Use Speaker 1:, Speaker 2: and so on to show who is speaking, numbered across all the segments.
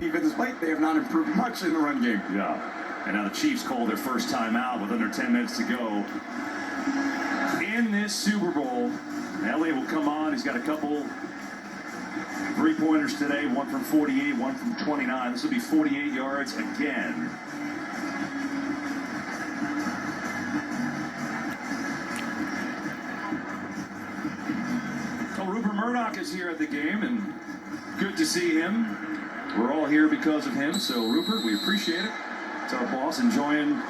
Speaker 1: Even despite they have not improved much in the run game.
Speaker 2: Yeah. And now the Chiefs call their first time out with under 10 minutes to go in this Super Bowl. Elliott will come on. He's got a couple three-pointers today, one from 48, one from 29. This will be 48 yards again. Well, Rupert Murdoch is here at the game, and good to see him. We're all here because of him, so Rupert, we appreciate it. It's our boss enjoying.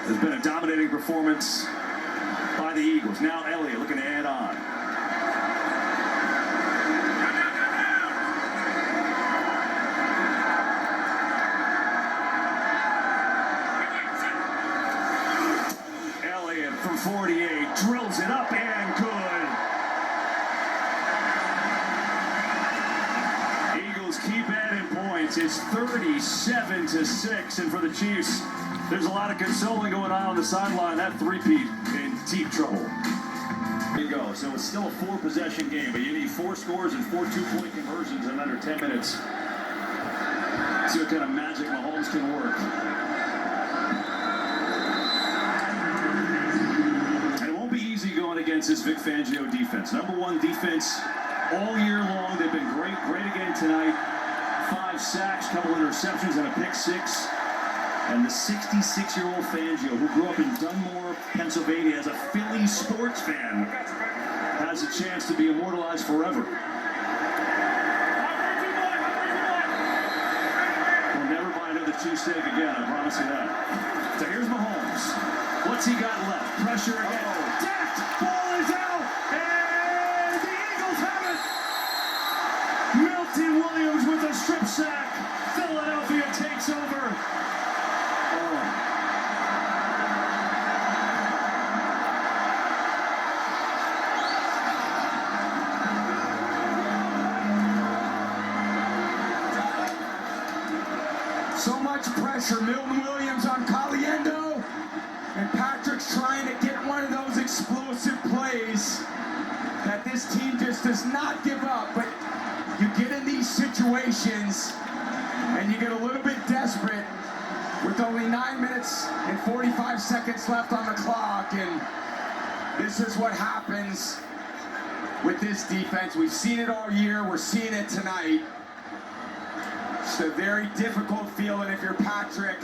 Speaker 2: There's been a dominating performance by the Eagles. Now Elliott looking to add on. Elliott from 48 drills it up and good. Keep adding points. It's 37-6, and for the Chiefs, there's a lot of consoling going on the sideline. That three-peat in deep trouble. There you go. So it's still a 4-possession game, but you need 4 scores and 4 2-point conversions in under 10 minutes. See what kind of magic Mahomes can work. And it won't be easy going against this Vic Fangio defense. #1 defense all year long. They've been great again tonight. 5 sacks, couple interceptions, and a pick 6. And the 66-year-old Fangio, who grew up in Dunmore, Pennsylvania, as a Philly sports fan, has a chance to be immortalized forever. We'll never buy another cheesesteak again, I promise you that. So here's Mahomes. What's he got left? Pressure again. Decked! Ball is out! And the Eagles have it! Milton Williams with a strip sack. Philadelphia takes over.
Speaker 1: So much pressure. Milton Williams on Caliendo. And Patrick's trying to get one of those explosive plays that this team just does not give up. But you get in these situations and you get a little bit desperate with only 9 minutes and 45 seconds left on the clock, and this is what happens with this defense. We've seen it all year, we're seeing it tonight. It's a very difficult feeling if you're Patrick.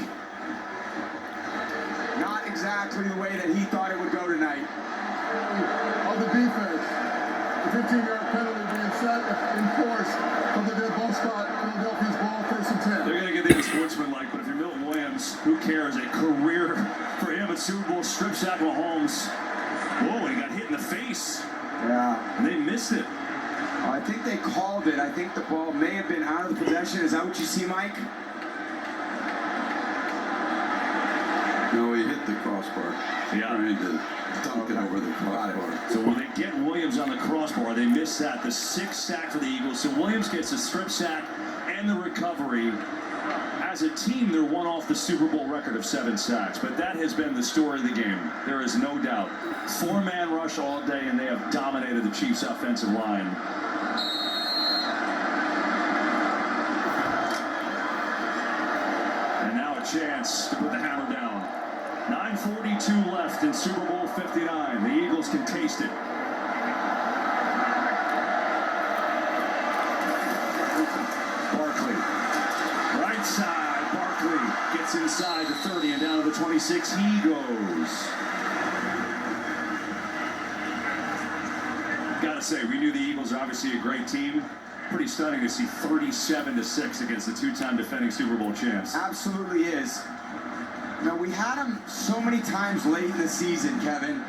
Speaker 1: Not exactly the way that he thought it would go tonight.
Speaker 3: On the defense, the 15-yard penalty being set, enforced from the dead ball spot. Philadelphia's ball, 1st and 10.
Speaker 2: They're going to get the sportsman-like, but if you're Milton Williams, who cares? A career for him at Super Bowl. Strip sack Mahomes. Whoa, he got hit in the face.
Speaker 1: Yeah.
Speaker 2: And they missed it.
Speaker 1: I think they called it. I think the ball may have been out of the possession. Is that what you see, Mike?
Speaker 4: No, he hit the crossbar.
Speaker 2: Yeah.
Speaker 4: Trying to dunk it over the crossbar.
Speaker 2: So when they get Williams on the crossbar, they miss that. The 6th sack for the Eagles. So Williams gets a strip sack and the recovery. As a team, they're one off the Super Bowl record of 7 sacks. But that has been the story of the game. There is no doubt. 4-man rush all day, and they have dominated the Chiefs' offensive line. And now a chance to put the hammer down. 9:42 left in Super Bowl 59. The Eagles can taste it. Barkley. Right side. Barkley gets inside the 30 and down to the 26. He goes. Gotta say, we knew the Eagles are obviously a great team. Pretty stunning to see 37-6 against the 2-time defending Super Bowl champs.
Speaker 1: Absolutely is. Now, we had them so many times late in the season, Kevin.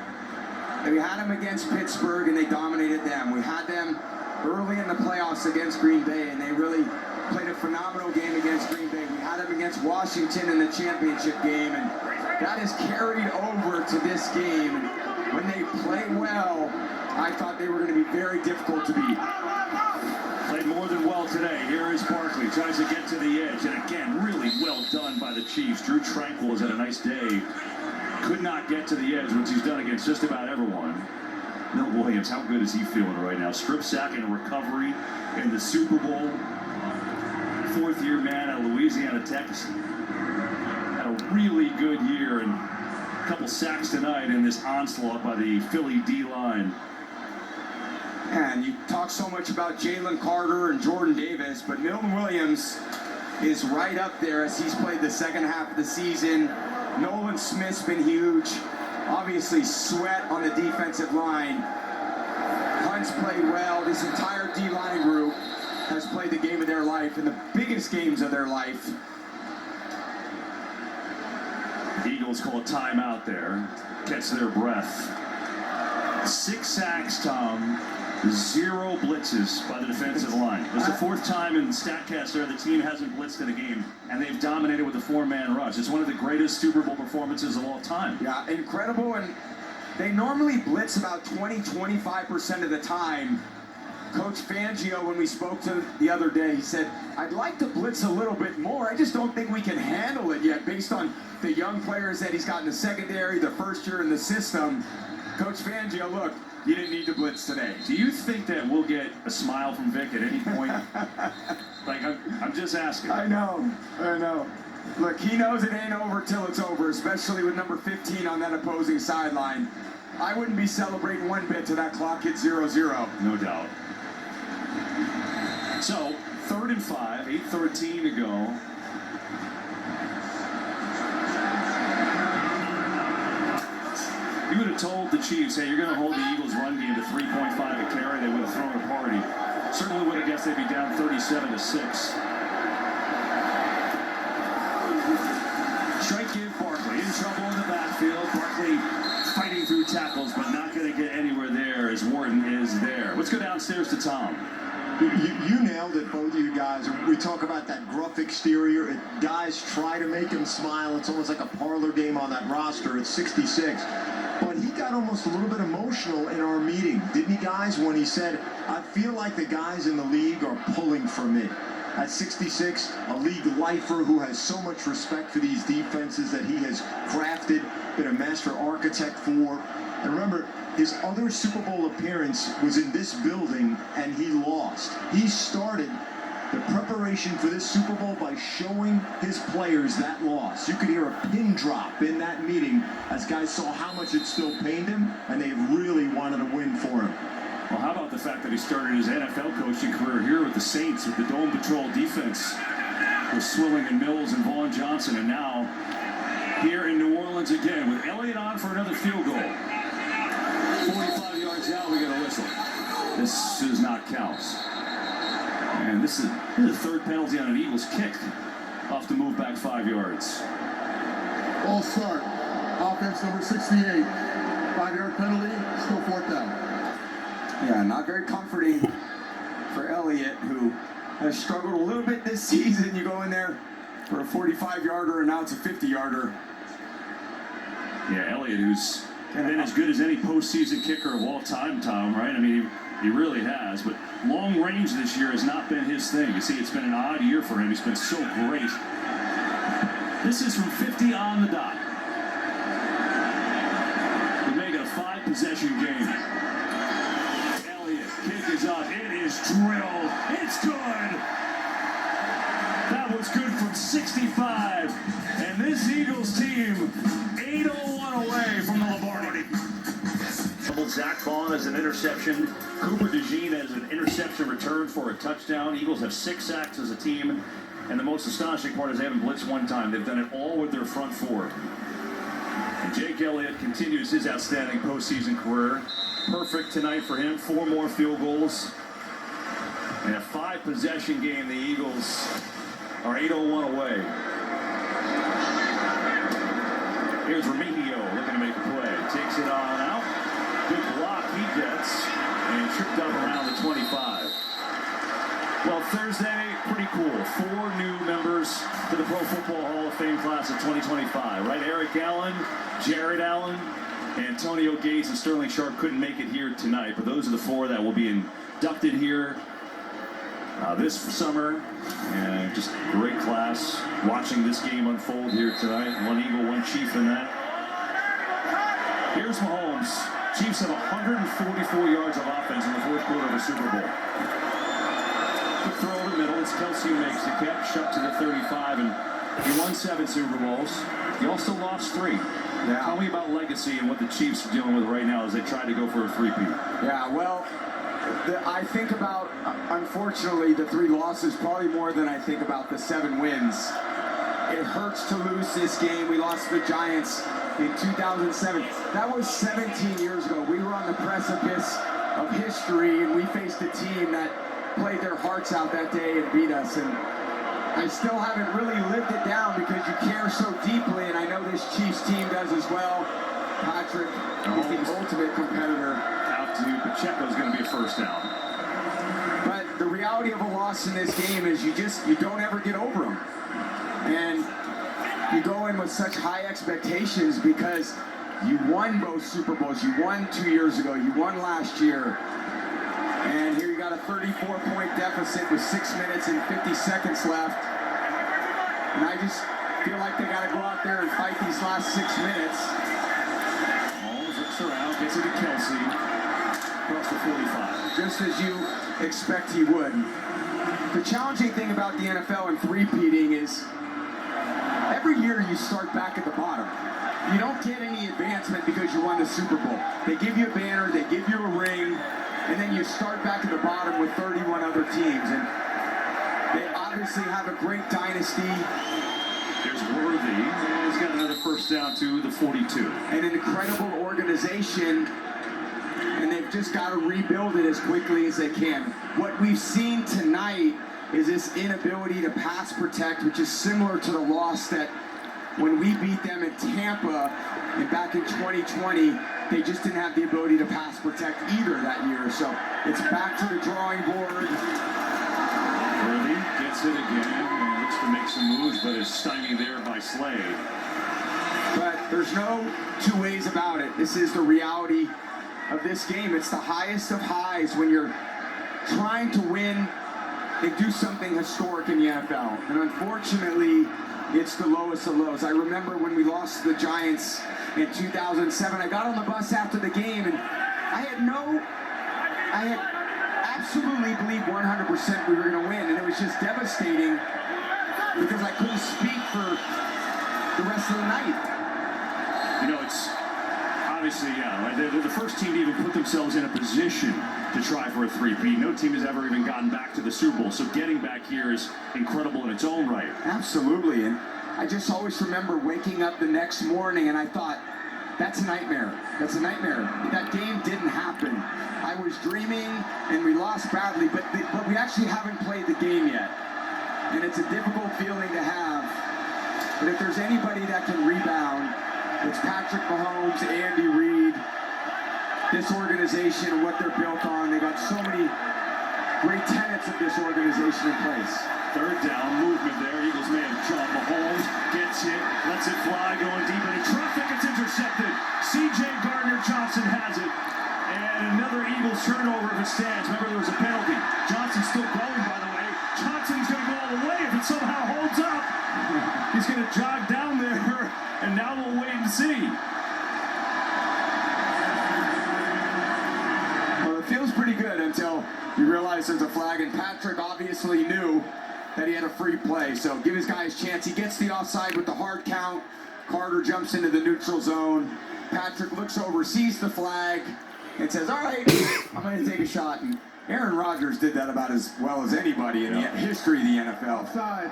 Speaker 1: And we had them against Pittsburgh, and they dominated them. We had them early in the playoffs against Green Bay, and they really played a phenomenal game against Green Bay. We had them against Washington in the championship game, and that is carried over to this game. And when they play well, I thought they were going to be very difficult to beat.
Speaker 2: Played more than well today. Here is Barkley. Tries to get to the edge. And again, really well done by the Chiefs. Drew Tranquill has had a nice day. Could not get to the edge, which he's done against just about everyone. Milton Williams, how good is he feeling right now? Strip sack and recovery in the Super Bowl fourth-year man out of Louisiana Tech. Had a really good year and a couple sacks tonight in this onslaught by the Philly D-line.
Speaker 1: And you talk so much about Jalen Carter and Jordan Davis, but Milton Williams is right up there as he's played the second half of the season. Nolan Smith's been huge. Obviously, Sweat on the defensive line. Hunt's played well. This entire D-line group has played the game of their life, and the biggest games of their life.
Speaker 2: The Eagles call a timeout there, catch their breath. 6 sacks, Tom. 0 blitzes by the defensive line. It's the 4th time in StatCast there the team hasn't blitzed in a game, and they've dominated with a 4-man rush. It's one of the greatest Super Bowl performances of all time.
Speaker 1: Yeah, incredible, and they normally blitz about 20-25% of the time. Coach Fangio, when we spoke to the other day, he said, I'd like to blitz a little bit more. I just don't think we can handle it yet based on the young players that he's got in the secondary, the first year in the system. Coach Fangio, look, you didn't need to blitz today.
Speaker 2: Do you think that we'll get a smile from Vic at any point? Like, I'm just asking.
Speaker 1: I know. Look, he knows it ain't over till it's over, especially with number 15 on that opposing sideline. I wouldn't be celebrating one bit till that clock hit 0-0.
Speaker 2: No doubt. So, 3rd and 5, 8:13 to go. You would have told the Chiefs, hey, you're going to hold the Eagles' run game to 3.5 a carry, they would have thrown a party. Certainly would have guessed they'd be down 37-6. Straight give Barkley in trouble in the backfield. Barkley fighting through tackles, but not going to get anywhere there as Wharton is there. Let's go downstairs to Tom.
Speaker 5: You nailed it, both of you guys. We talk about that gruff exterior. Guys try to make him smile. It's almost like a parlor game on that roster. It's 66. But he got almost a little bit emotional in our meeting, didn't he, guys, when he said, I feel like the guys in the league are pulling for me. At 66, a league lifer who has so much respect for these defenses that he has crafted, been a master architect for. And remember, his other Super Bowl appearance was in this building, and he lost. He started the preparation for this Super Bowl by showing his players that loss. You could hear a pin drop in that meeting as guys saw how much it still pained him, and they really wanted to win for him.
Speaker 2: Well, how about the fact that he started his NFL coaching career here with the Saints with the Dome Patrol defense with Swilling and Mills and Vaughn Johnson, and now here in New Orleans again with Elliott on for another field goal. 45 yards out, we got a whistle. This does not count. And this is the 3rd penalty on an Eagles kick off the move back 5 yards.
Speaker 3: All start. Offense number 68. 5-yard penalty, still 4th down.
Speaker 1: Yeah, not very comforting for Elliott, who has struggled a little bit this season. You go in there for a 45-yarder, and now it's a 50-yarder.
Speaker 2: Yeah, Elliott, who's been as good as any postseason kicker of all time, Tom, right? I mean, he really has, but long range this year has not been his thing. You see, it's been an odd year for him. He's been so great. This is from 50 on the dot. We make it a 5-possession game. Elliott, kick is up. It is drilled. It's good. That was good from 65. And this Eagles team, 8-0-1 away from the Lombardi. Zach Vaughn has an interception. Cooper DeJean has an interception return for a touchdown. Eagles have 6 sacks as a team. And the most astonishing part is they haven't blitzed one time. They've done it all with their front 4. And Jake Elliott continues his outstanding postseason career. Perfect tonight for him. 4 more field goals. In a 5-possession game, the Eagles are 8-0-1 away. Here's Remigio looking to make a play. Takes it on out. Good block he gets, and tripped up around the 25. Well, Thursday, pretty cool. 4 new members to the Pro Football Hall of Fame class of 2025, right? Eric Allen, Jared Allen, Antonio Gates, and Sterling Sharp couldn't make it here tonight, but those are the 4 that will be inducted here this summer. And just great class watching this game unfold here tonight. 1 Eagle, 1 Chief in that. Here's Mahomes. Chiefs have 144 yards of offense in the 4th quarter of the Super Bowl. Quick throw over the middle. It's Kelce who makes the catch up to the 35, and he won 7 Super Bowls. He also lost 3.
Speaker 1: Yeah.
Speaker 2: Tell me about legacy and what the Chiefs are dealing with right now as they try to go for a three-peat.
Speaker 1: Yeah, well, I think about, unfortunately, the 3 losses probably more than I think about the 7 wins. It hurts to lose this game. We lost to the Giants in 2007. That was 17 years ago. We were on the precipice of history, and we faced a team that played their hearts out that day and beat us. And I still haven't really lived it down because you care so deeply, and I know this Chiefs team does as well. Patrick is the ultimate competitor.
Speaker 2: Out to Pacheco's going to be a first down.
Speaker 1: But the reality of a loss in this game is you don't ever get over them. And you go in with such high expectations because you won both Super Bowls. You won 2 years ago. You won last year. And here you got a 34-point deficit with 6 minutes and 50 seconds left. And I just feel like they got to go out there and fight these last 6 minutes.
Speaker 2: Mahomes looks around, gets it to Kelce. Across the 45.
Speaker 1: Just as you expect he would. The challenging thing about the NFL and three-peating is every year you start back at the bottom. You don't get any advancement because you won the Super Bowl. They give you a banner, they give you a ring, and then you start back at the bottom with 31 other teams. And they obviously have a great dynasty.
Speaker 2: There's Worthy, and he's got another first down to the 42.
Speaker 1: And an incredible organization, and they've just got to rebuild it as quickly as they can. What we've seen tonight is this inability to pass protect, which is similar to the loss that when we beat them in Tampa and back in 2020, they just didn't have the ability to pass protect either that year. So it's back to the drawing board.
Speaker 2: Worthy gets it again and looks to make some moves, but is stymied there by Slade.
Speaker 1: But there's no 2 ways about it. This is the reality of this game. It's the highest of highs when you're trying to win and do something historic in the NFL. And unfortunately, it's the lowest of lows. I remember when we lost to the Giants in 2007, I got on the bus after the game and I had absolutely believed 100% we were going to win. And it was just devastating because I couldn't speak for the rest of the night.
Speaker 2: You know, it's obviously, yeah, they're the first team to even put themselves in a position to try for a three-peat. No team has ever even gotten back to the Super Bowl, so getting back here is incredible in its own right.
Speaker 1: Absolutely, and I just always remember waking up the next morning and I thought, that's a nightmare. That's a nightmare. That game didn't happen. I was dreaming and we lost badly, but we actually haven't played the game yet. And it's a difficult feeling to have. But if there's anybody that can rebound, it's Patrick Mahomes, Andy Reid, this organization and what they're built on. They got so many great tenets of this organization in place.
Speaker 2: Third down, movement there. Eagles man John Mahomes gets hit, lets it fly, going deep into traffic. It's intercepted. C.J. Gardner-Johnson has it. And another Eagles turnover if it stands. Remember, there was a penalty. Johnson's still going, by the way. Johnson's going to go all the way if it somehow holds up. He's going to jog down there, and now we'll wait and see.
Speaker 1: Well, it feels pretty good until you realize there's a flag, and Patrick obviously knew that he had a free play, so give his guy his chance. He gets the offside with the hard count. Carter jumps into the neutral zone. Patrick looks over, sees the flag, and says, all right, I'm going to take a shot. And Aaron Rodgers did that about as well as anybody in the history of the NFL.
Speaker 3: Offside.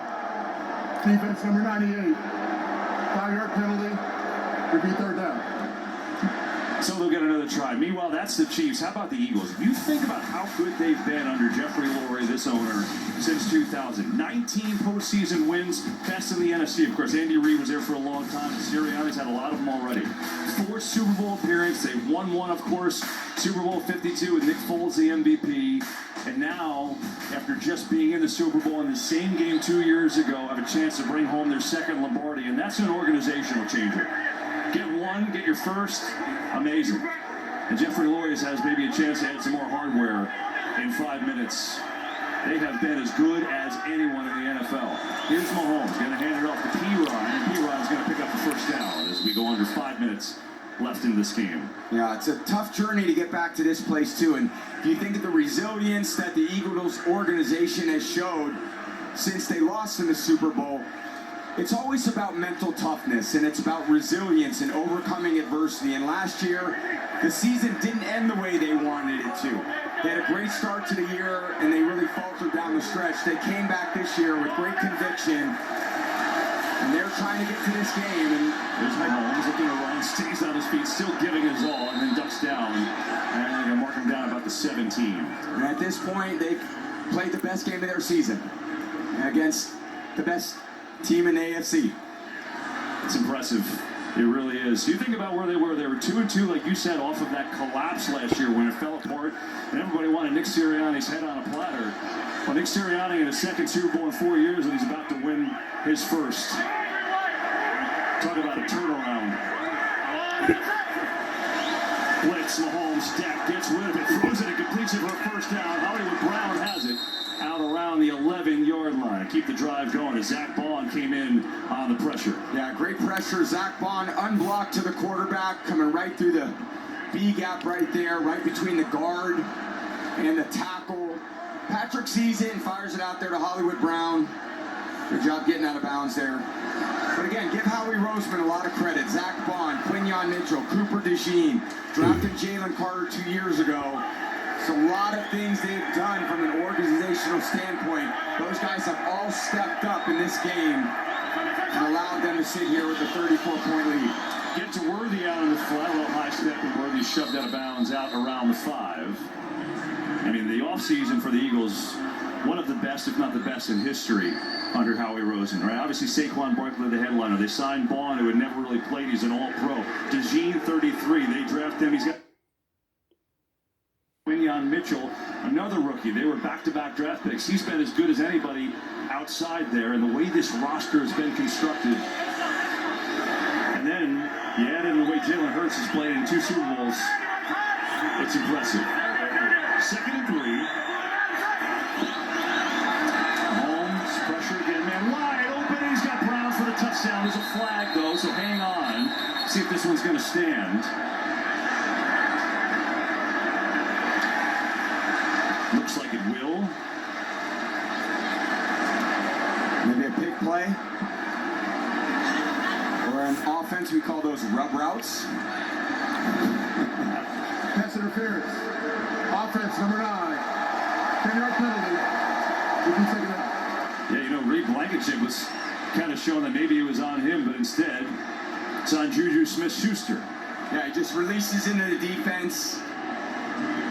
Speaker 3: Defense number 98. 5-yard penalty. Repeat third down.
Speaker 2: So they'll get another try. Meanwhile, that's the Chiefs. How about the Eagles? If you think about how good they've been under Jeffrey Lurie, this owner, since 2000. 19 postseason wins, best in the NFC. Of course, Andy Reid was there for a long time. Sirianni's had a lot of them already. 4 Super Bowl appearances. They won one, of course, Super Bowl 52 with Nick Foles, the MVP. And now, after just being in the Super Bowl in the same game 2 years ago, have a chance to bring home their second Lombardi. And that's an organizational changer. Get one, get your first, amazing. And Jeffrey Lurie has maybe a chance to add some more hardware in 5 minutes. They have been as good as anyone in the NFL. Here's Mahomes, going to hand it off to P-Ron, and P-Ron's going to pick up the first down as we go under 5 minutes left in this game.
Speaker 1: Yeah, it's a tough journey to get back to this place too. And if you think of the resilience that the Eagles organization has showed since they lost in the Super Bowl, it's always about mental toughness and it's about resilience and overcoming adversity. And last year, the season didn't end the way they wanted it to. They had a great start to the year and they really faltered down the stretch. They came back this year with great conviction and they're trying to get to this game. And
Speaker 2: there's Mahomes looking to run, stays on his feet, still giving his all, and then ducks down. And they're going to mark him down about the 17.
Speaker 1: And at this point, they've played the best game of their season against the best team in the AFC.
Speaker 2: It's impressive. It really is. You think about where they were. They were 2-2, like you said, off of that collapse last year when it fell apart, and everybody wanted Nick Sirianni's head on a platter. Well, Nick Sirianni in his second Super Bowl in 4 years, and he's about to win his first. Talk about a turnaround. Blitz, Mahomes, Dak gets rid of it, throws it, and completes it for a first down. Hollywood Brown has it out around the 11-yard line. Keep the drive going as Zach Bond came in on the pressure.
Speaker 1: Yeah, great pressure. Zach Bond unblocked to the quarterback, coming right through the B gap right there, right between the guard and the tackle. Patrick sees it and fires it out there to Hollywood Brown. Good job getting out of bounds there. But again, give Howie Roseman a lot of credit. Zach Bond, Quinyon Mitchell, Cooper DeJean, drafted Jalen Carter 2 years ago. It's a lot of things they've done from an organizational standpoint. Those guys have all stepped up in this game and allowed them to sit here with a 34-point lead.
Speaker 2: Get to Worthy out on the flat, a little high step, and Worthy shoved out of bounds out around the 5. I mean, the offseason for the Eagles, one of the best, if not the best, in history under Howie Roseman, right? Obviously, Saquon Barkley, the headliner. They signed Bond, who had never really played. He's an all-pro. DeJean, 33. They draft him. He's got Quinyon Mitchell, another rookie. They were back-to-back draft picks. He's been as good as anybody outside there, and the way this roster has been constructed. And then you add in the way Jalen Hurts has played in 2 Super Bowls. It's impressive. 2nd and 3. Mahomes, pressure again, man, wide open. He's got Brown for the touchdown. There's a flag, though, so hang on. See if this one's going to stand. Looks like it will.
Speaker 1: Maybe a pick play. Or an offense, we call those rub routes.
Speaker 3: Pass interference. Offense, number 9. 10-yard penalty. You can take it out.
Speaker 2: Yeah, you know, Reed Blankenship was kind of showing that maybe it was on him, but instead, it's on Juju Smith-Schuster.
Speaker 1: Yeah, he just releases into the defense,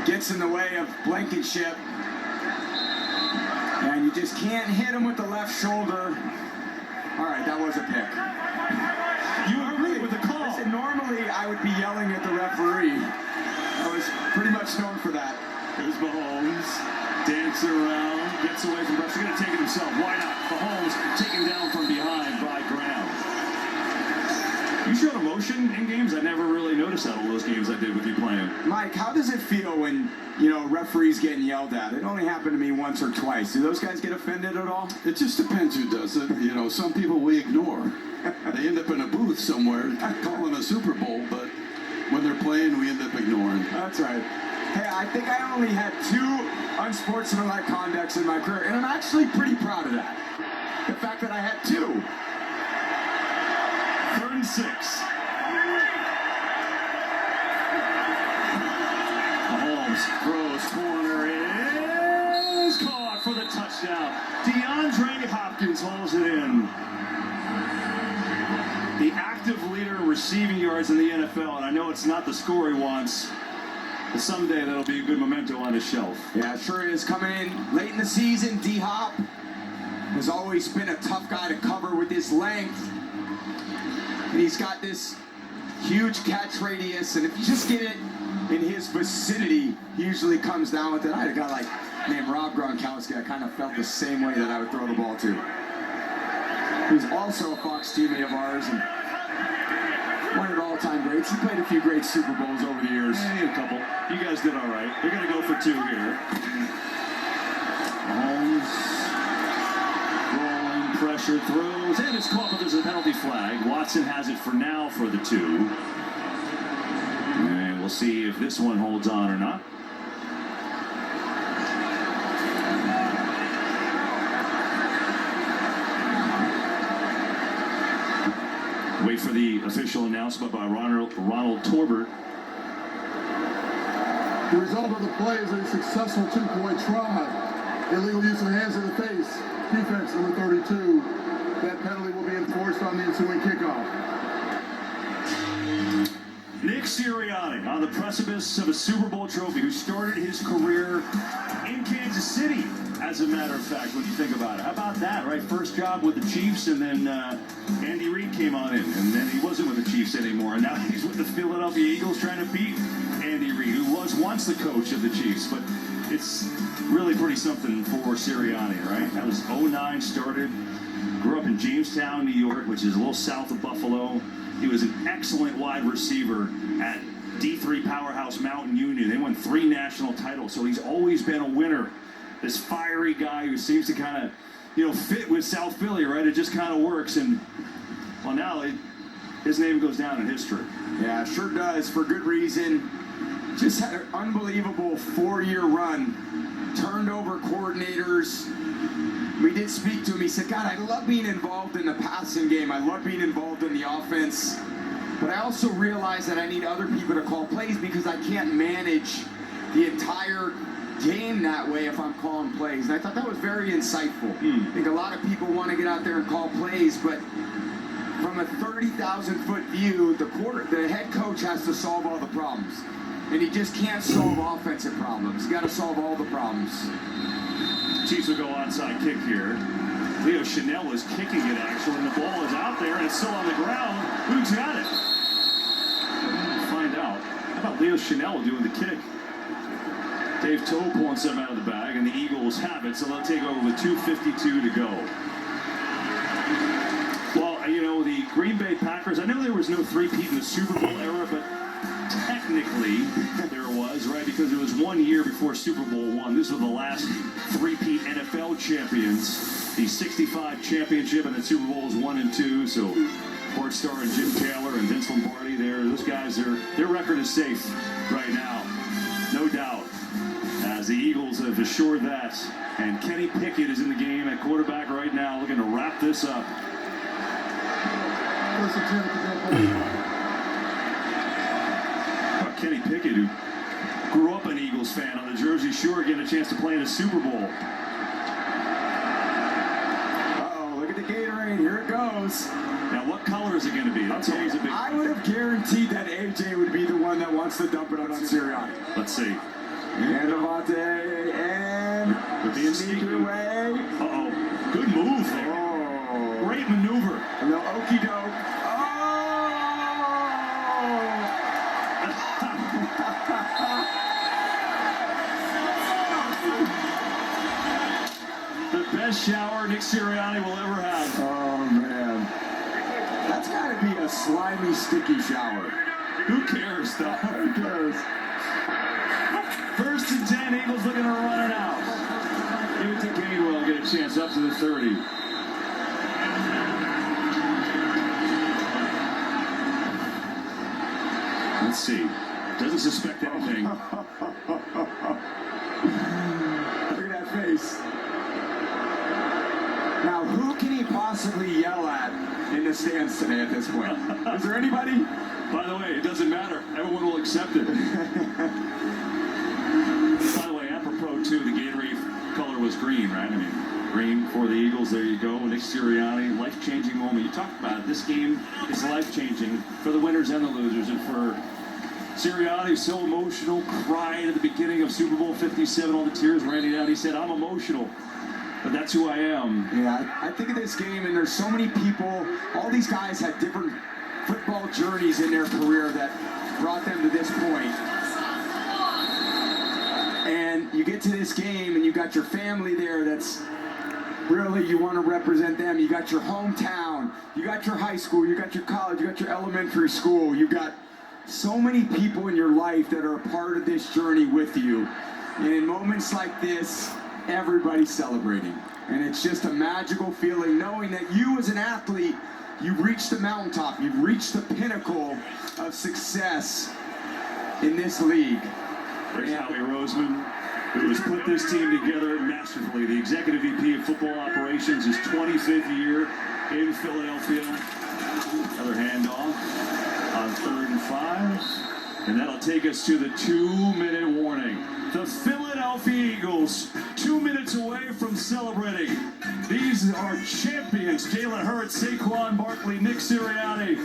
Speaker 1: gets in the way of Blankenship, and you just can't hit him with the left shoulder. All right, that was a pick.
Speaker 2: You agree with the call?
Speaker 1: Listen, normally I would be yelling at the referee. I was pretty much known for that.
Speaker 2: Here's Mahomes, dancing around, gets away from Brush. He's going to take it himself. Why not? Mahomes taken down from behind by Graham. You showed emotion in games? I never really noticed that all those games I did with you playing.
Speaker 1: Mike, how does it feel when, referees getting yelled at? It only happened to me once or twice. Do those guys get offended at all?
Speaker 4: It just depends who does it. Some people we ignore. They end up in a booth somewhere calling a Super Bowl, but when they're playing, we end up ignoring.
Speaker 1: That's right. Hey, I think I only had 2 unsportsmanlike conducts in my career, and I'm actually pretty proud of that. The fact that I had 2.
Speaker 2: 3rd and 6. Mahomes throws corner. It is caught for the touchdown. DeAndre Hopkins holds it in. The active leader in receiving yards in the NFL, and I know it's not the score he wants, but someday that'll be a good memento on his shelf.
Speaker 1: Yeah, it sure is. Coming in late in the season, D-Hop has always been a tough guy to cover with his length. And he's got this huge catch radius, and if you just get it in his vicinity, he usually comes down with it. I had a guy named Rob Gronkowski. I kind of felt the same way that I would throw the ball to. Who's also a Fox teammate of ours and one of the all-time greats. He played a few great Super Bowls over the years.
Speaker 2: Yeah, a couple. You guys did all right. We're going to go for 2 here. Mahomes rolling, pressure, throws, and it's caught, but there's a penalty flag. Watson has it for now for the 2. We'll see if this one holds on or not. Wait for the official announcement by Ronald Torbert.
Speaker 3: The result of the play is a successful two-point try. Illegal use of hands in the face. Defense number 32. That penalty will be enforced on the ensuing kickoff.
Speaker 2: Nick Sirianni on the precipice of a Super Bowl trophy, who started his career in Kansas City, as a matter of fact, when you think about it. How about that, right? First job with the Chiefs, and then Andy Reid came on in, and then he wasn't with the Chiefs anymore, and now he's with the Philadelphia Eagles trying to beat Andy Reid, who was once the coach of the Chiefs. But it's really pretty something for Sirianni, right? That was 09, started, grew up in Jamestown, New York, which is a little south of Buffalo. He was an excellent wide receiver at D3 powerhouse Mountain Union. They won 3 national titles, so he's always been a winner. This fiery guy who seems to kind of, fit with South Philly, right? It just kind of works, and well, now his name goes down in history.
Speaker 1: Yeah, sure does, for good reason. Just had an unbelievable 4-year run. Turned over coordinators. We did speak to him. He said, God, I love being involved in the passing game. I love being involved in the offense. But I also realize that I need other people to call plays because I can't manage the entire game that way if I'm calling plays. And I thought that was very insightful. I think a lot of people want to get out there and call plays, but from a 30,000-foot view, the head coach has to solve all the problems. And he just can't solve offensive problems. He's got to solve all the problems.
Speaker 2: Chiefs will go onside kick here. Leo Chanel is kicking it, actually, and the ball is out there, and it's still on the ground. Who's got it? We'll find out. How about Leo Chanel doing the kick? Dave Toe pulling something out of the bag, and the Eagles have it, so they'll take over with 2:52 to go. Well, the Green Bay Packers, I know there was no three-peat in the Super Bowl era, but technically there was, right? Because it was 1 year before Super Bowl I. This was the last three-peat NFL champions. The 65 championship and the Super Bowls 1 and 2. So Bart Starr and Jim Taylor and Vince Lombardi, those guys, their record is safe right now. No doubt. As the Eagles have assured that. And Kenny Pickett is in the game at quarterback right now, looking to wrap this up.
Speaker 3: First attempt to go
Speaker 2: Kenny Pickett, who grew up an Eagles fan on the Jersey Shore, getting a chance to play in a Super Bowl.
Speaker 1: Uh-oh, look at the Gatorade. Here it goes.
Speaker 2: Now, what color is it going to be? That's always a big...
Speaker 1: I would have guaranteed that AJ would be the one that wants to dump it on Sirianni.
Speaker 2: Let's see.
Speaker 1: And Devontae, and sneak away.
Speaker 2: Uh-oh. Good move there.
Speaker 1: Oh.
Speaker 2: Great maneuver.
Speaker 1: A little okey doke. Oh!
Speaker 2: The best shower Nick Sirianni will ever have.
Speaker 1: Oh, man. That's got to be a slimy, sticky shower.
Speaker 2: Who cares, though?
Speaker 1: Who cares?
Speaker 2: 1st and 10, Eagles looking to run it out. Give it to Gainwell, get a chance up to the 30. Let's see. Doesn't suspect anything.
Speaker 1: Look at that face. Now, who can he possibly yell at in the stands today at this point? Is there anybody?
Speaker 2: By the way, it doesn't matter. Everyone will accept it. By the way, apropos, too, the Gatorade color was green, right? I mean, green for the Eagles. There you go. Nick Sirianni, life-changing moment. You talked about it. This game is life-changing for the winners and the losers. And for Sirianni, so emotional, cried at the beginning of Super Bowl 57. All the tears raining down. He said, I'm emotional, but that's who I am.
Speaker 1: Yeah, I think of this game, and there's so many people. All these guys had different football journeys in their career that brought them to this point. And you get to this game, and you got your family there that's really, you want to represent them. You got your hometown, you got your high school, you got your college, you got your elementary school. You got so many people in your life that are a part of this journey with you. And in moments like this, everybody's celebrating. And it's just a magical feeling knowing that you as an athlete, you've reached the mountaintop, you've reached the pinnacle of success. in this league.
Speaker 2: There's Howie Roseman, who has put this team together masterfully. The executive VP of football operations, his 25th year in Philadelphia. Another handoff on 3rd and 5. And that'll take us to the 2-minute warning. The Philadelphia Eagles, 2 minutes away from celebrating. These are champions. Jalen Hurts, Saquon Barkley, Nick Sirianni.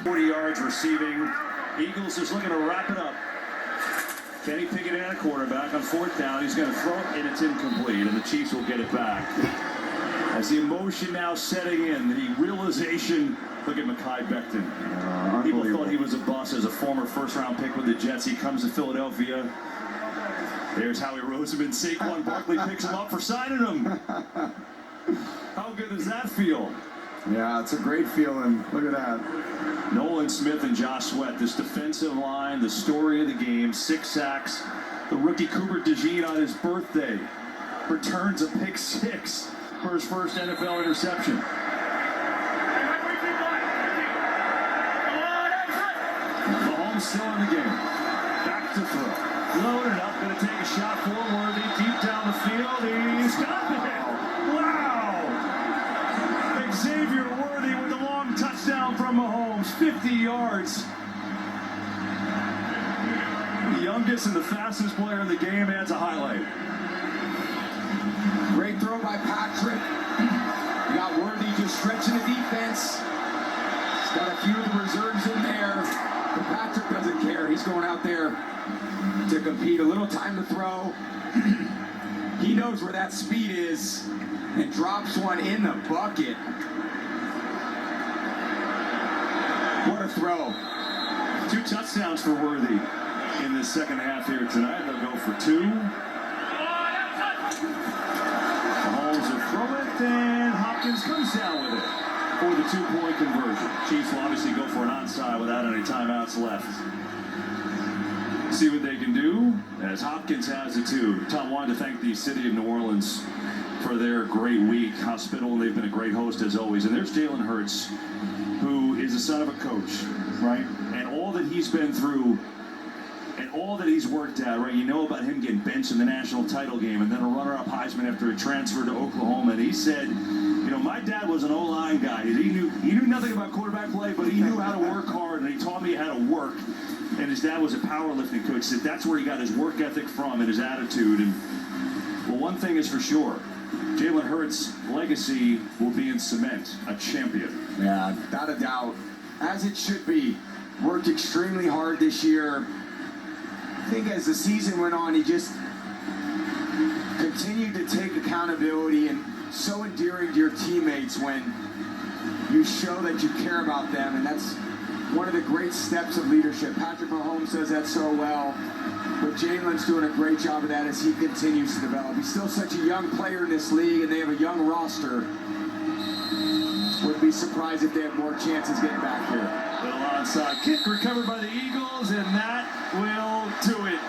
Speaker 2: 40 yards receiving. Eagles just looking to wrap it up. Kenny Pickett and a quarterback on 4th down. He's going to throw it, and it's incomplete, and the Chiefs will get it back. As the emotion now setting in, the realization, look at Mekhi Becton. People thought he was a bust as a former first-round pick with the Jets. He comes to Philadelphia. There's Howie Roseman. Saquon Barkley picks him up for signing him. How good does that feel?
Speaker 1: Yeah, it's a great feeling. Look at that.
Speaker 2: Nolan Smith and Josh Sweat, this defensive line, the story of the game, 6 sacks. The rookie Cooper DeJean on his birthday returns a pick 6 for his first NFL interception. Mahomes still in the game. Back to throw. Loaded up, going to take a shot for Worthy deep down the field. He's got it. Wow! Xavier Worthy with a long touchdown from Mahomes, 50 yards. The youngest and the fastest player in the game adds a highlight.
Speaker 1: Great throw by Patrick. You got Worthy just stretching the defense. He's got a few of the reserves in there. But Patrick doesn't care. He's going out there to compete. A little time to throw. He knows where that speed is and drops one in the bucket. What a throw.
Speaker 2: 2 touchdowns for Worthy in the second half here tonight. They'll go for 2. Mahomes will throw it, and Hopkins comes down with it for the 2-point conversion. Chiefs will obviously go for an onside without any timeouts left. See what they can do as Hopkins has the 2. Tom, wanted to thank the city of New Orleans for their great week. Hospitable, they've been a great host as always. And there's Jalen Hurts, who is the son of a coach, right? And all that he's been through and all that he's worked at, right? You know about him getting benched in the national title game and then a runner-up Heisman after a transfer to Oklahoma. And he said, you know, my dad was an O-line guy. He knew nothing about quarterback play, but he knew how to work hard, and he taught me how to work. And his dad was a powerlifting coach. He said that's where he got his work ethic from and his attitude. And, well, one thing is for sure. Jalen Hurts' legacy will be in cement, a champion.
Speaker 1: Yeah, without a doubt. As it should be. Worked extremely hard this year. I think as the season went on, he just continued to take accountability, and so endearing to your teammates when you show that you care about them, and that's one of the great steps of leadership. Patrick Mahomes does that so well, but Jalen's doing a great job of that as he continues to develop. He's still such a young player in this league, and they have a young roster. Wouldn't be surprised if they have more chances getting back here.
Speaker 2: Little onside kick recovered by the Eagles, and that will do it.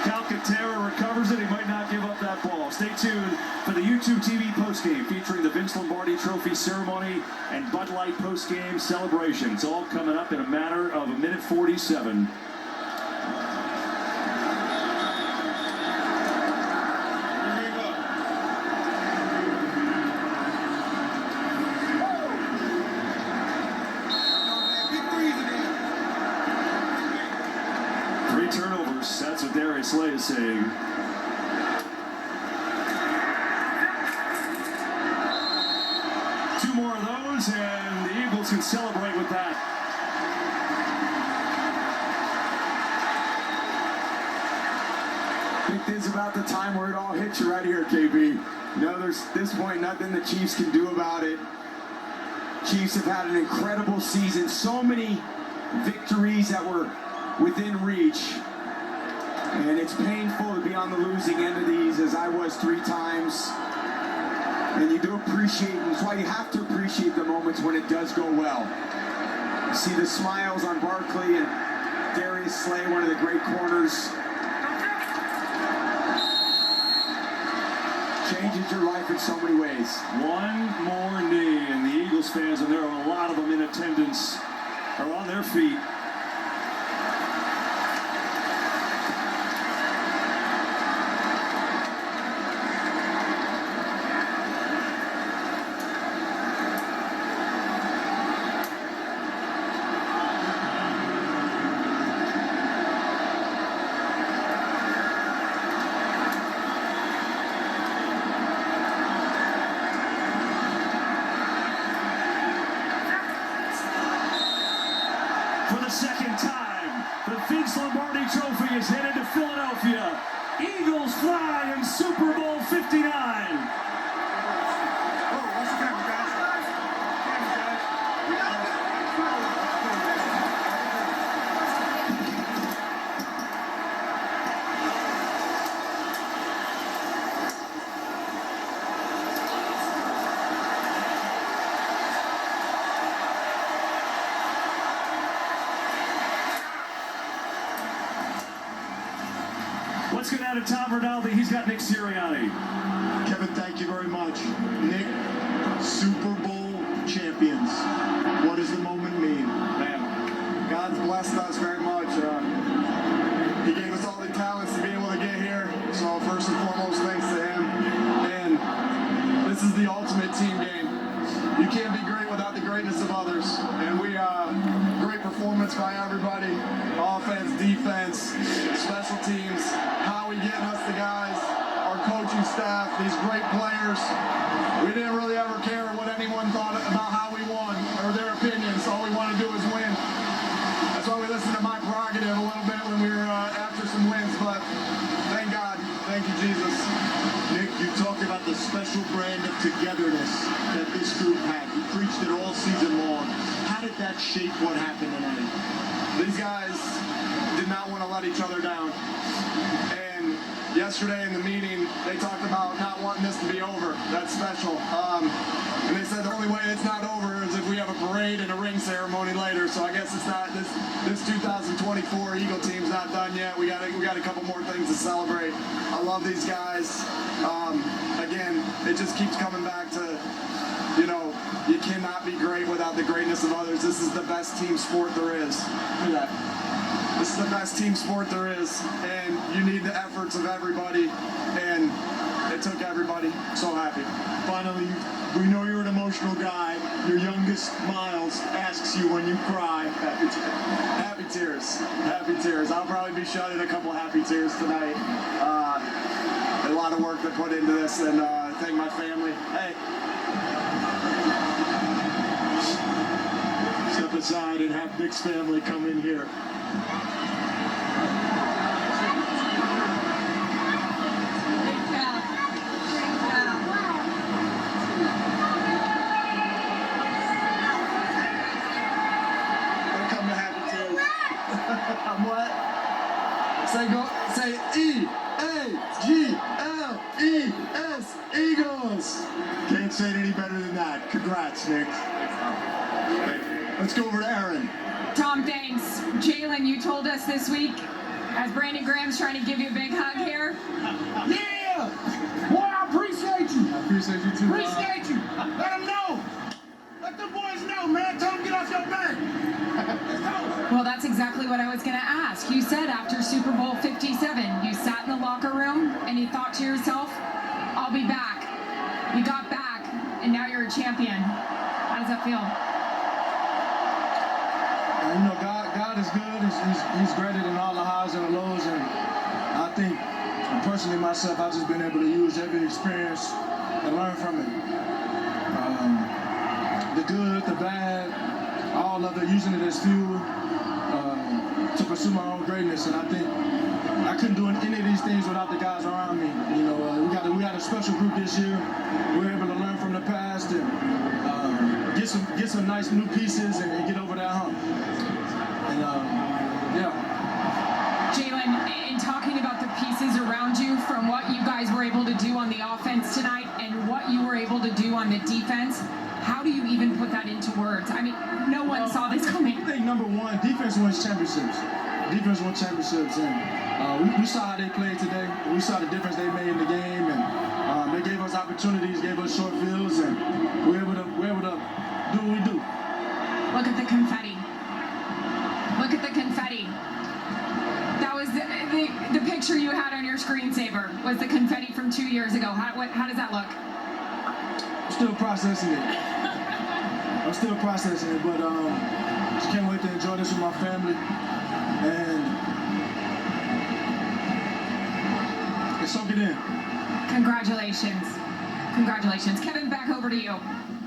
Speaker 2: Calcaterra recovers it. He might not give up that ball. Stay tuned for the YouTube TV postgame featuring the Vince Lombardi Trophy ceremony and Bud Light postgame celebration. It's all coming up in a matter of 1:47. Turnovers, that's what Darius Slay is saying. Two more of those, and the Eagles can celebrate with that.
Speaker 1: I think this is about the time where it all hits you right here, KB. You know, there's at this point nothing the Chiefs can do about it. Chiefs have had an incredible season. So many victories that were within reach. And it's painful to be on the losing end of these, as I was 3 times. And you do appreciate, and that's why you have to appreciate the moments when it does go well. You see the smiles on Barkley and Darius Slay, one of the great corners. Changes your life in so many ways.
Speaker 2: One more knee, and the Eagles fans, and there are a lot of them in attendance are on their feet. For the second time, the Vince Lombardi Trophy is headed to Philadelphia. Eagles fly in Super Bowl 59. Let's get out of Tom Rinaldi. He's got Nick Sirianni.
Speaker 5: Kevin, thank you very much. Nick, Super Bowl champions. What does the moment mean?
Speaker 6: Man, God's blessed us very much. He gave us all the talents to be able to get here. So first and foremost, thanks to him. And this is the ultimate team game. You can't be great without the greatness of others. And we great performance by everybody. Offense, defense, special teams. How we getting us the guys, our coaching staff, these great players. We didn't really ever care what anyone thought about how we won or their opinions. All we want to do is win. That's why we listened to my prerogative a little bit when we were after some wins, but thank God. Thank you, Jesus.
Speaker 5: Nick, you talked about the special brand of togetherness that this group had. You preached it all season long. How did that shape what happened tonight?
Speaker 6: These guys did not want to let each other down. And yesterday in the meeting, they talked about not wanting this to be over. That's special. And they said the only way it's not over is if we have a parade and a ring ceremony later. So I guess it's not this 2024 Eagle team's not done yet. We got a couple more things to celebrate. I love these guys. Again, it just keeps coming back to, you know, you cannot be great without the greatness of others. This is the best team sport there is. Look at that. This is the best team sport there is, and you need the efforts of everybody, and it took everybody. So happy.
Speaker 5: Finally, we know you're an emotional guy. Your youngest, Miles, asks you when you cry.
Speaker 6: Happy tears. Happy tears. I'll probably be shedding a couple happy tears tonight. A lot of work to put into this, and thank my family. Hey.
Speaker 5: Step aside and have Nick's family come in here.
Speaker 6: Come to happy tears. I'm what? Say E-A-G-L-E-S, Eagles.
Speaker 5: Can't say it any better than that. Congrats, Nick. Let's go over to Aaron.
Speaker 7: Tom, thanks. Jalen, you told us this week, as Brandon Graham's trying to give you a big hug here.
Speaker 1: Yeah! Boy, I appreciate you.
Speaker 3: I appreciate you too.
Speaker 1: Appreciate you. Let them know. Let the boys know, man. Tell them get off your back. Let's go.
Speaker 7: Well, that's exactly what I was going to ask. You said after Super Bowl 57, you sat in the locker room and you thought to yourself, I'll be back. You got back, and now you're a champion. How does that feel?
Speaker 6: You know, God is good. He's greater than all the highs and the lows, and I think, personally myself, I've just been able to use every experience and learn from it. The good, the bad, all of it, using it as fuel to pursue my own greatness. And I think I couldn't do any of these things without the guys around me. You know, we got a special group this year. We're able to learn from the past and get some nice new pieces and get over that hump. And yeah.
Speaker 7: Jalen, in talking about the pieces around you, from what you guys were able to do on the offense tonight and what you were able to do on the defense, how do you even put that into words? I mean, no one saw this coming.
Speaker 6: I think number one, defense wins championships. Defense wins championships, and we saw how they played today. We saw the difference they made in the game, and they gave us opportunities, gave us short fields, and we're able to do what we do.
Speaker 7: Look at the confetti. was the confetti from 2 years ago. How does that look?
Speaker 6: I'm still processing it. But just can't wait to enjoy this with my family and soak it in.
Speaker 7: Congratulations. Kevin, back over to you.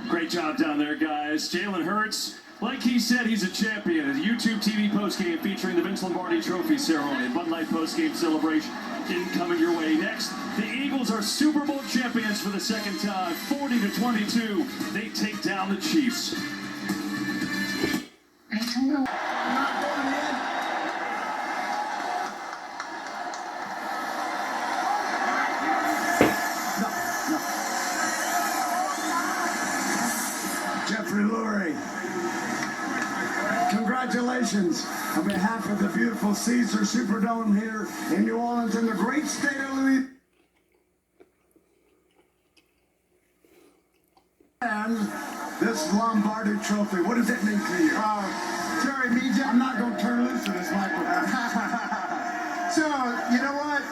Speaker 2: Great job down there, guys. Jalen Hurts, like he said, he's a champion. A YouTube TV postgame featuring the Vince Lombardi Trophy ceremony and Bud Light postgame celebration coming your way. Next, the Eagles are Super Bowl champions for the second time. 40-22, they take down the Chiefs.
Speaker 8: Congratulations on behalf of the beautiful Caesar Superdome here in New Orleans in the great state of Louisiana. And this Lombardi Trophy, what does it mean to you?
Speaker 9: Terry Media,
Speaker 8: I'm not going to turn loose of this microphone.
Speaker 9: So, you know what?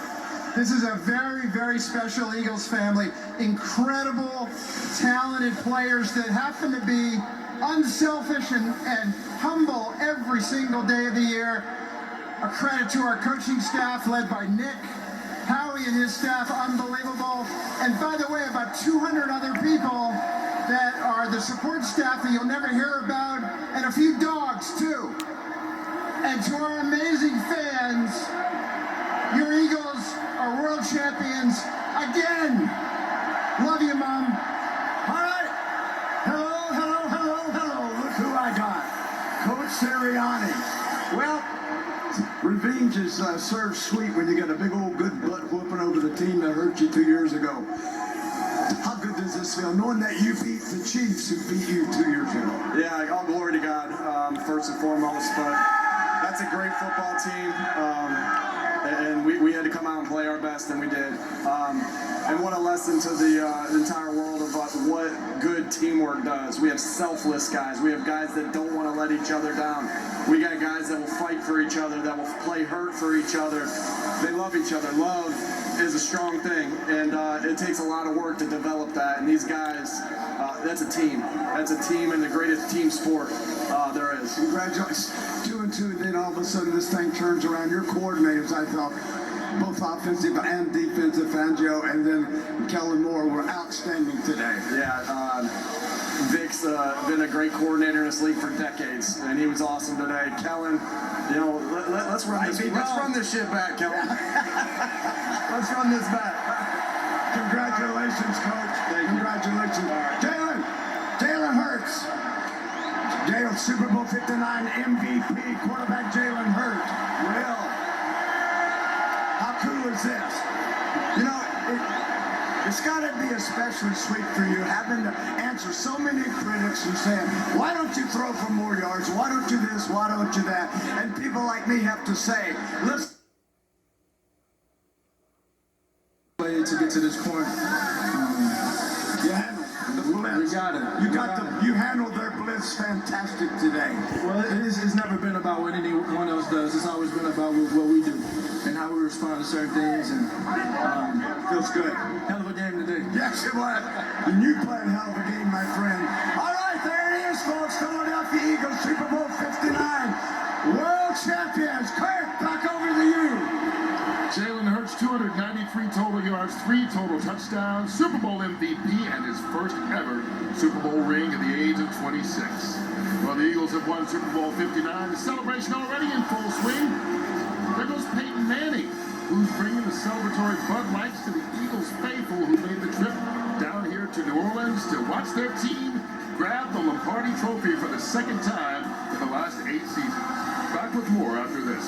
Speaker 9: This is a very, very special Eagles family. Incredible, talented players that happen to be unselfish and humble every single day of the year. A credit to our coaching staff led by Nick, Howie and his staff, unbelievable. And by the way, about 200 other people that are the support staff that you'll never hear about, and a few dogs too. And to our amazing fans, your Eagles are world champions again. Love you, Mom.
Speaker 8: All right. Hello. Look who I got. Coach Sirianni. Well, revenge is served sweet when you get a big old good butt whooping over the team that hurt you 2 years ago. How good does this feel, knowing that you beat the Chiefs who beat you 2 years ago?
Speaker 6: Yeah, all glory to God, first and foremost, but that's a great football team, and we had to come out and play our best, and we did. And what a lesson to the entire world of what good teamwork does. We have selfless guys. We have guys that don't want to let each other down. We got guys that will fight for each other, that will play hurt for each other. They love each other. Love is a strong thing, and it takes a lot of work to develop that. And these guys, that's a team. That's a team and the greatest team sport there is.
Speaker 8: Congratulations. 2-2, then all of a sudden this thing turns around. Your coordinators, I thought, both offensive and defensive, Fangio and then Kellen Moore were outstanding today.
Speaker 6: Yeah, Vic's been a great coordinator in this league for decades, and he was awesome today. Kellen, you know, let's run this shit back, Kellen.
Speaker 8: Let's run this back. Congratulations, Coach. Congratulations. Jalen Hurts. Super Bowl 59 MVP, quarterback Jalen Hurts. Well, how cool is this? You know, it's got to be especially sweet for you having to answer so many critics and saying, why don't you throw for more yards? Why don't you this? Why don't you that? And people like me have to say, listen.
Speaker 6: To get to this point,
Speaker 8: You handled the blitz. You handled their blitz fantastic today.
Speaker 6: well, it's never been about what anyone else does. It's always been about what we do and how we respond to certain things. And
Speaker 8: Feels good.
Speaker 6: hell of a game today.
Speaker 8: Yes, it was. And you played a hell of a game, my friend. All right, there it is, folks. Philadelphia Eagles, Super Bowl 59. World champions. Kirk, back over to you.
Speaker 3: Jalen Hurts, 293 total yards, 3 total touchdowns, Super Bowl MVP, and his first ever Super Bowl ring at the age of 26. Well, the Eagles have won Super Bowl 59. The celebration already in full swing. There goes Peyton Manning, who's bringing the celebratory Bud Lights to the Eagles faithful who made the trip down here to New Orleans to watch their team grab the Lombardi Trophy for the second time in the last 8 seasons. Back with more after this.